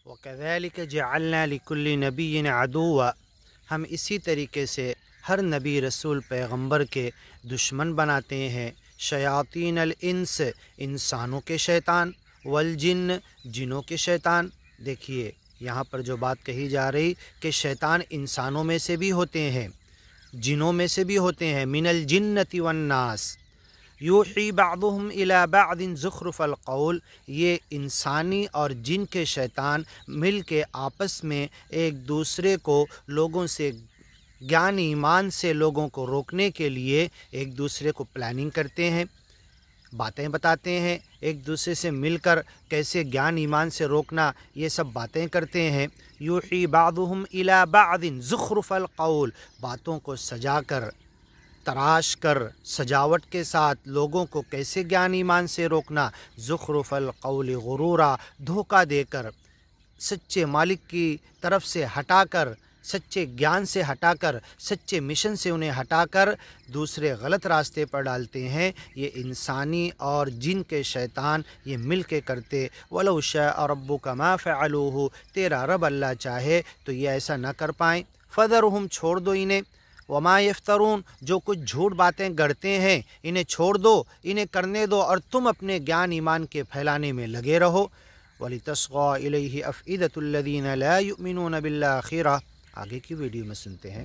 وَكَذَلِكَ جَعَلْنَا لِكُلِّ نَبِيٍّ عَدُوًّا، ہم اسی طریقے سے ہر نبی رسول پیغمبر کے دشمن بناتے ہیں، شیاطین الانس، انسانوں کے شیطان، والجن، جنوں کے شیطان۔ دیکھیے یہاں پر جو بات کہی جا رہی کہ شیطان انسانوں میں سے بھی ہوتے ہیں، جنوں میں سے بھی ہوتے ہیں، من الجنۃ والناس، یوحی بعضهم الی بعض زخرف القول، یہ انسانی اور جن کے شیطان مل کے آپس میں ایک دوسرے کو لوگوں سے گیان ایمان سے لوگوں کو روکنے کے لیے ایک دوسرے کو پلاننگ کرتے ہیں، باتیں بتاتے ہیں، ایک دوسرے سے مل کر کیسے گیان ایمان سے روکنا، یہ سب باتیں کرتے ہیں۔ یوحی بعضهم الی بعض زخرف القول، باتوں کو سجا کر، تراش کر، سجاوٹ کے ساتھ لوگوں کو کیسے گیان ایمان سے روکنا، زخرف القول غرورا، دھوکہ دے کر، سچے مالک کی طرف سے ہٹا کر، سچے گیان سے ہٹا کر، سچے مشن سے انہیں ہٹا کر دوسرے غلط راستے پر ڈالتے ہیں۔ یہ انسانی اور جن کے شیطان یہ مل کے کرتے۔ وَلَوْ شَاءَ رَبُّكَ مَا فَعَلُوهُ، تیرا رب اللہ چاہے تو یہ ایسا نہ کر پائیں۔ فَذَرْهُمْ، چھوڑ دو انہیں، وَمَا يَفْتَرُونَ، جو کچھ جھوٹ باتیں گڑھتے ہیں انہیں چھوڑ دو، انہیں کرنے دو، اور تم اپنے گیان ایمان کے پھیلانے میں لگے رہو۔ وَلِتَصْغَىٰ إِلَيْهِ أَفْئِدَةُ الَّذِينَ لَا يُؤْمِنُونَ بِالْآخِرَةِ، آگے کی ویڈیو میں سنتے ہیں۔